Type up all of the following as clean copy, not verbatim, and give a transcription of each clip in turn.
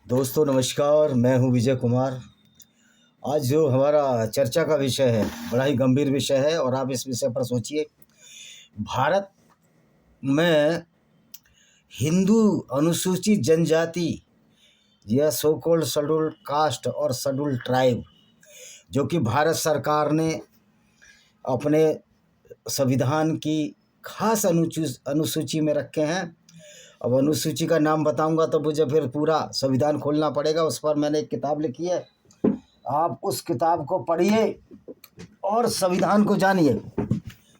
दोस्तों नमस्कार, मैं हूं विजय कुमार। आज जो हमारा चर्चा का विषय है बड़ा ही गंभीर विषय है और आप इस विषय पर सोचिए। भारत में हिंदू अनुसूचित जनजाति या सो कॉल्ड शेड्यूल्ड कास्ट और शेड्यूल्ड ट्राइब जो कि भारत सरकार ने अपने संविधान की खास अनुसूची में रखे हैं। अब अनुसूची का नाम बताऊंगा तो मुझे फिर पूरा संविधान खोलना पड़ेगा। उस पर मैंने एक किताब लिखी है, आप उस किताब को पढ़िए और संविधान को जानिए।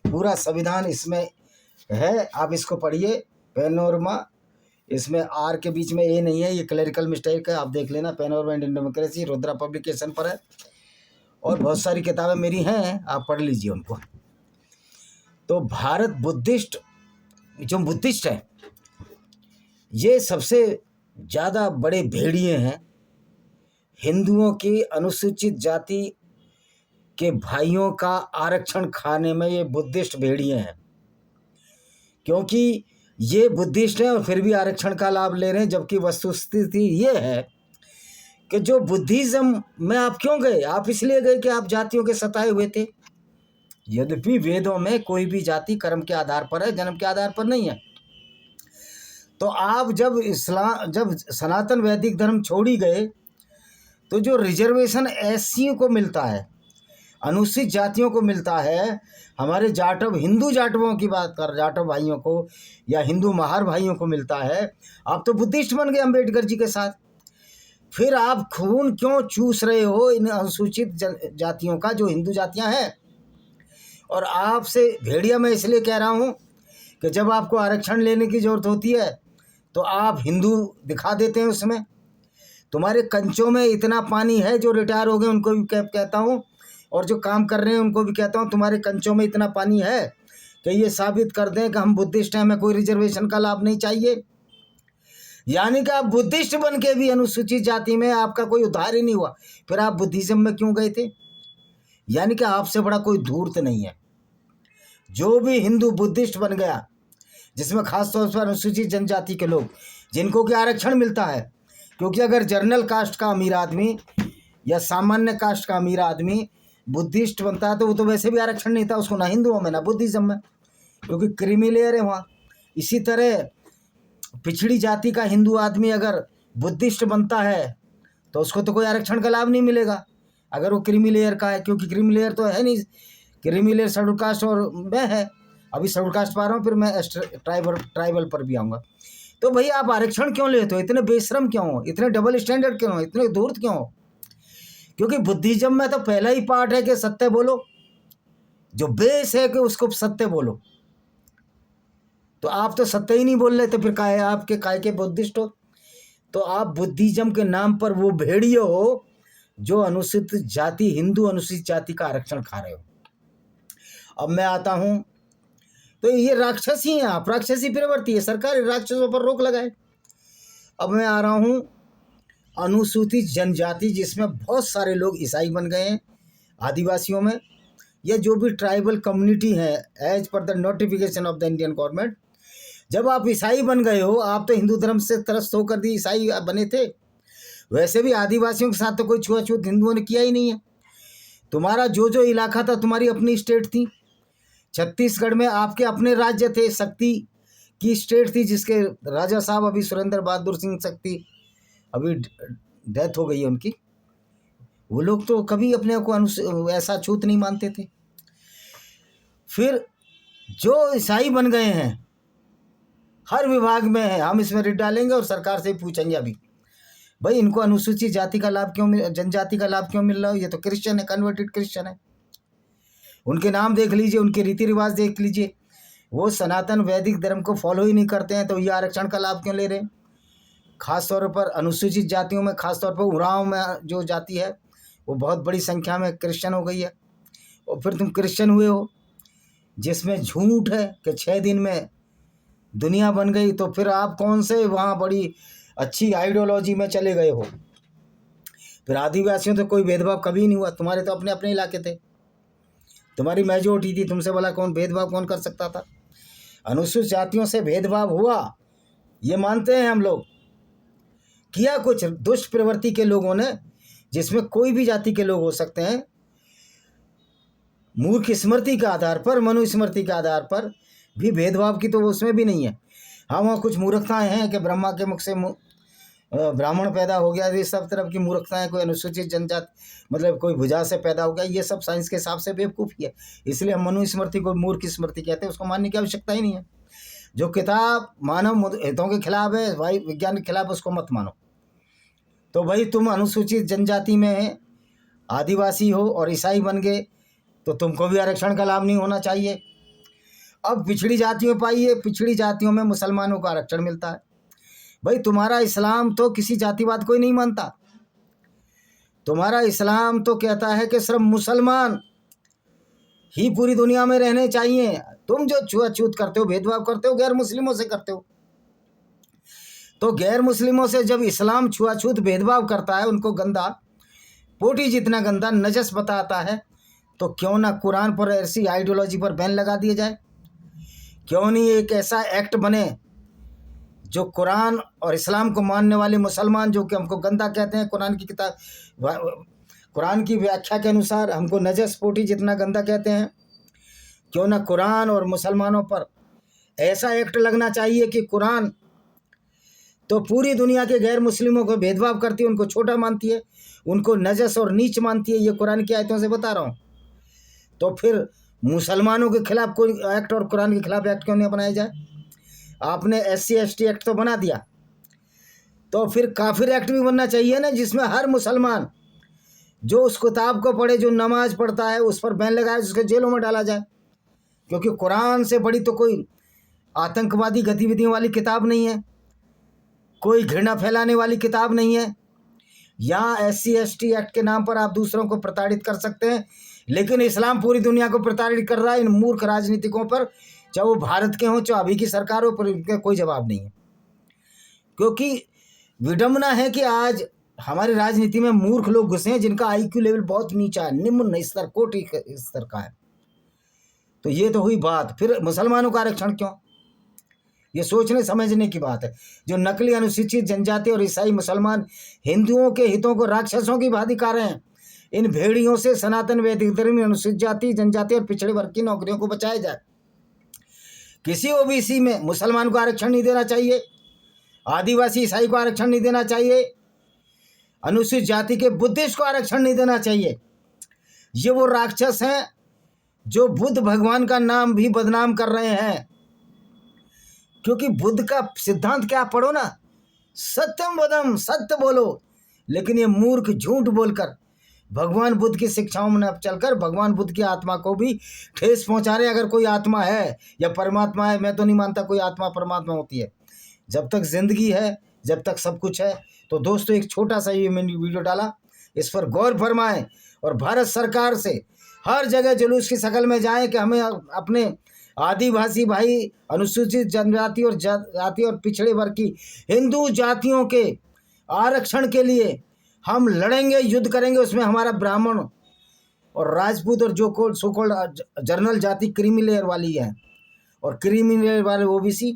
पूरा संविधान इसमें है, आप इसको पढ़िए। पैनोरमा, इसमें आर के बीच में ए नहीं है, ये क्लरिकल मिस्टेक है, आप देख लेना। Panorama Indian democracy Rudra publication पर है और बहुत सारी किताबें मेरी हैं, आप पढ़ लीजिए उनको। तो भारत बुद्धिस्ट है, ये सबसे ज़्यादा बड़े भेड़िए हैं। हिंदुओं की अनुसूचित जाति के भाइयों का आरक्षण खाने में ये बुद्धिस्ट भेड़िए हैं, क्योंकि ये बुद्धिस्ट हैं और फिर भी आरक्षण का लाभ ले रहे हैं। जबकि वस्तुस्थिति ये है कि जो बुद्धिज्म में आप क्यों गए? आप इसलिए गए कि आप जातियों के सताए हुए थे। यद्यपि वेदों में कोई भी जाति कर्म के आधार पर है, जन्म के आधार पर नहीं है। तो आप जब सनातन वैदिक धर्म छोड़ी गए तो जो रिजर्वेशन एससी को मिलता है, अनुसूचित जातियों को मिलता है, हमारे जाटव हिंदू जाटवों की बात कर, जाटव भाइयों को या हिंदू महार भाइयों को मिलता है। आप तो बुद्धिस्ट बन गए अम्बेडकर जी के साथ। फिर आप खून क्यों चूस रहे हो इन अनुसूचित जातियों का, जो हिंदू जातियां हैं? और आपसे भेड़िया मैं इसलिए कह रहा हूं कि जब आपको आरक्षण लेने की जरूरत होती है तो आप हिंदू दिखा देते हैं उसमें। तुम्हारे कंचों में इतना पानी है, जो रिटायर हो गए उनको भी कहता हूँ और जो काम कर रहे हैं उनको भी कहता हूँ, तुम्हारे कंचों में इतना पानी है कि ये साबित कर दें कि हम बुद्धिस्ट हैं, हमें कोई रिजर्वेशन का लाभ नहीं चाहिए। यानी कि आप बुद्धिस्ट बन के भी अनुसूचित जाति में आपका कोई उद्धार ही नहीं हुआ, फिर आप बुद्धिज्म में क्यों गए थे? यानी कि आपसे बड़ा कोई धूर्त नहीं है। जो भी हिंदू बुद्धिस्ट बन गया, जिसमें खासतौर पर अनुसूचित जनजाति के लोग जिनको कि आरक्षण मिलता है, क्योंकि अगर जनरल कास्ट का अमीर आदमी या सामान्य कास्ट का अमीर आदमी बुद्धिस्ट बनता है तो वो तो वैसे भी आरक्षण नहीं था उसको, ना हिंदुओं में ना बुद्धिज्म में, क्योंकि क्रीमी लेयर है वहाँ। इसी तरह पिछड़ी जाति का हिंदू आदमी अगर बुद्धिस्ट बनता है तो उसको तो कोई आरक्षण का लाभ नहीं मिलेगा अगर वो क्रीमी लेयर का है, क्योंकि क्रीमी लेयर तो है नहीं। क्रीमी लेयर शेड्यूल कास्ट और मैं है, अभी शेड्यूल कास्ट पा रहा हूँ, फिर मैं ट्राइबल पर भी आऊँगा। तो भाई आप आरक्षण क्यों लेते हो? इतने बेशरम क्यों हो? इतने डबल स्टैंडर्ड क्यों हो? इतने धूर्त क्यों हो? क्योंकि बुद्धिज्म में तो पहला ही पार्ट है कि सत्य बोलो, जो बेस है कि उसको सत्य बोलो। तो आप तो सत्य ही नहीं बोल रहे, तो फिर काय के बुद्धिस्ट हो? तो आप बुद्धिज्म के नाम पर वो भेड़िए हो जो अनुसूचित जाति, हिंदू अनुसूचित जाति का आरक्षण खा रहे हो। अब मैं आता हूं, तो ये राक्षसी हैं आप, राक्षसी प्रवृत्ति है, सरकार राक्षसों पर रोक लगाए। अब मैं आ रहा हूं अनुसूचित जनजाति, जिसमें बहुत सारे लोग ईसाई बन गए हैं, आदिवासियों में या जो भी ट्राइबल कम्युनिटी है as per the notification of the Indian government. जब आप ईसाई बन गए हो, आप तो हिंदू धर्म से त्रस्त होकर भी ईसाई बने थे। वैसे भी आदिवासियों के साथ तो कोई छुआछूत हिंदुओं ने किया ही नहीं है। तुम्हारा जो इलाका था तुम्हारी अपनी स्टेट थी। छत्तीसगढ़ में आपके अपने राज्य थे, शक्ति की स्टेट थी, जिसके राजा साहब अभी सुरेंद्र बहादुर सिंह शक्ति, अभी डेथ हो गई है उनकी। वो लोग तो कभी अपने को ऐसा छूत नहीं मानते थे। फिर जो ईसाई बन गए हैं, हर विभाग में है, हम इसमें रिट डालेंगे और सरकार से पूछेंगे अभी, भाई इनको अनुसूचित जाति का लाभ क्यों, जनजाति का लाभ क्यों मिल रहा है? ये तो क्रिश्चियन है, कन्वर्टेड क्रिश्चियन है। उनके नाम देख लीजिए, उनके रीति रिवाज देख लीजिए, वो सनातन वैदिक धर्म को फॉलो ही नहीं करते हैं, तो ये आरक्षण का लाभ क्यों ले रहे हैं? खासतौर पर अनुसूचित जातियों में, खासतौर पर उरांव में जो जाति है वो बहुत बड़ी संख्या में क्रिश्चियन हो गई है। और फिर तुम क्रिश्चियन हुए हो, जिसमें झूठ है कि 6 दिन में दुनिया बन गई, तो फिर आप कौन से वहाँ बड़ी अच्छी आइडियोलॉजी में चले गए हो? फिर आदिवासियों तो कोई भेदभाव कभी नहीं हुआ, तुम्हारे तो अपने अपने इलाके थे, तुम्हारी मेजोरिटी थी, तुमसे भला कौन भेदभाव कौन कर सकता था? अनुसूचित जातियों से भेदभाव हुआ, ये मानते हैं हम लोग किया कुछ दुष्ट प्रवृत्ति के लोगों ने, जिसमें कोई भी जाति के लोग हो सकते हैं, मूर्ख स्मृति के आधार पर, मनुस्मृति के आधार पर भी भेदभाव की तो उसमें भी नहीं है। हाँ, वहाँ कुछ मूर्खताएं हैं कि ब्रह्मा के मुख से ब्राह्मण पैदा हो गया, ये सब तरफ की मूर्खताएं, कोई अनुसूचित जनजाति मतलब कोई भुजा से पैदा हो गया, ये सब साइंस के हिसाब से बेवकूफ़ी है। इसलिए हम मनुस्मृति को मूर्ख स्मृति कहते हैं, उसको मानने की आवश्यकता ही नहीं है। जो किताब मानव हितों के खिलाफ है, भाई विज्ञान के खिलाफ, उसको मत मानो। तो भाई तुम अनुसूचित जनजाति में आदिवासी हो और ईसाई बन गए तो तुमको भी आरक्षण का लाभ नहीं होना चाहिए। अब पिछड़ी जातियों पाइए, पिछड़ी जातियों में मुसलमानों को आरक्षण मिलता है। भाई तुम्हारा इस्लाम तो किसी जातिवाद को ही नहीं मानता। तुम्हारा इस्लाम तो कहता है कि सिर्फ मुसलमान ही पूरी दुनिया में रहने चाहिए। तुम जो छुआछूत करते हो, भेदभाव करते हो, गैर मुस्लिमों से करते हो। तो गैर मुस्लिमों से जब इस्लाम छुआछूत भेदभाव करता है, उनको गंदा, पोटी जितना गंदा, नजस बताता है, तो क्यों ना कुरान पर ऐसी आइडियोलॉजी पर बैन लगा दिया जाए? क्यों नहीं एक ऐसा एक्ट बने जो कुरान और इस्लाम को मानने वाले मुसलमान, जो कि हमको गंदा कहते हैं, कुरान की किताब, कुरान की व्याख्या के अनुसार हमको नजस पोटी जितना गंदा कहते हैं, क्यों ना कुरान और मुसलमानों पर ऐसा एक्ट लगना चाहिए कि कुरान तो पूरी दुनिया के गैर मुस्लिमों को भेदभाव करती है, उनको छोटा मानती है, उनको नजस और नीच मानती है। ये कुरान की आयतों से बता रहा हूँ। तो फिर मुसलमानों के खिलाफ कोई एक्ट और कुरान के खिलाफ एक्ट क्यों नहीं बनाया जाए? आपने SC ST एक्ट तो बना दिया, तो फिर काफिर एक्ट भी बनना चाहिए ना, जिसमें हर मुसलमान जो उस किताब को पढ़े, जो नमाज पढ़ता है, उस पर बैन लगाए, उसको जेलों में डाला जाए। क्योंकि कुरान से बड़ी तो कोई आतंकवादी गतिविधियों वाली किताब नहीं है, कोई घृणा फैलाने वाली किताब नहीं है। यहाँ SC ST एक्ट के नाम पर आप दूसरों को प्रताड़ित कर सकते हैं, लेकिन इस्लाम पूरी दुनिया को प्रताड़ित कर रहा है इन मूर्ख राजनीतिकों पर, चाहे वो भारत के हों, चाहे अभी की सरकार हो, पर इनका कोई जवाब नहीं है। क्योंकि विडंबना है कि आज हमारी राजनीति में मूर्ख लोग घुसे हैं, जिनका IQ लेवल बहुत नीचा है, निम्न स्तर, कोटि स्तर का है। तो ये तो हुई बात। फिर मुसलमानों का आरक्षण क्यों? ये सोचने समझने की बात है। जो नकली अनुसूचित जनजाति और ईसाई मुसलमान हिंदुओं के हितों को राक्षसों की भांति खा रहे हैं, इन भेड़ियों से सनातन वैदिक धर्म, अनुसूचित जाति, जनजाति और पिछड़े वर्ग की नौकरियों को बचाया जाए। किसी OBC में मुसलमान को आरक्षण नहीं देना चाहिए, आदिवासी ईसाई को आरक्षण नहीं देना चाहिए, अनुसूचित जाति के बुद्धिस्ट को आरक्षण नहीं देना चाहिए। ये वो राक्षस हैं जो बुद्ध भगवान का नाम भी बदनाम कर रहे हैं। क्योंकि बुद्ध का सिद्धांत क्या, पढ़ो ना, सत्यम वदम, सत्य बोलो। लेकिन ये मूर्ख झूठ बोलकर भगवान बुद्ध की शिक्षाओं में चलकर भगवान बुद्ध की आत्मा को भी ठेस पहुंचा रहे। अगर कोई आत्मा है या परमात्मा है, मैं तो नहीं मानता कोई आत्मा परमात्मा होती है। जब तक जिंदगी है, जब तक सब कुछ है। तो दोस्तों, एक छोटा सा ये मैंने वीडियो डाला, इस पर गौर फरमाएं और भारत सरकार से हर जगह जुलूस की शक्ल में जाएं कि हमें अपने आदिवासी भाई, अनुसूचित जनजाति और जाति और पिछड़े वर्ग की हिंदू जातियों के आरक्षण के लिए हम लड़ेंगे, युद्ध करेंगे। उसमें हमारा ब्राह्मण और राजपूत और जो को सोकॉल्ड जर्नल जाति क्रीमी लेयर वाली है, और क्रीमी लेयर वाले OBC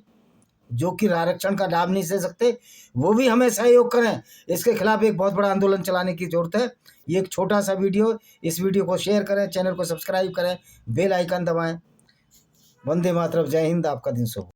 जो कि आरक्षण का लाभ नहीं ले सकते, वो भी हमें सहयोग करें। इसके खिलाफ एक बहुत बड़ा आंदोलन चलाने की जरूरत है। ये एक छोटा सा वीडियो, इस वीडियो को शेयर करें, चैनल को सब्सक्राइब करें, बेल आइकन दबाएं। वंदे मातरम, जय हिंद, आपका दिन शुभ हो।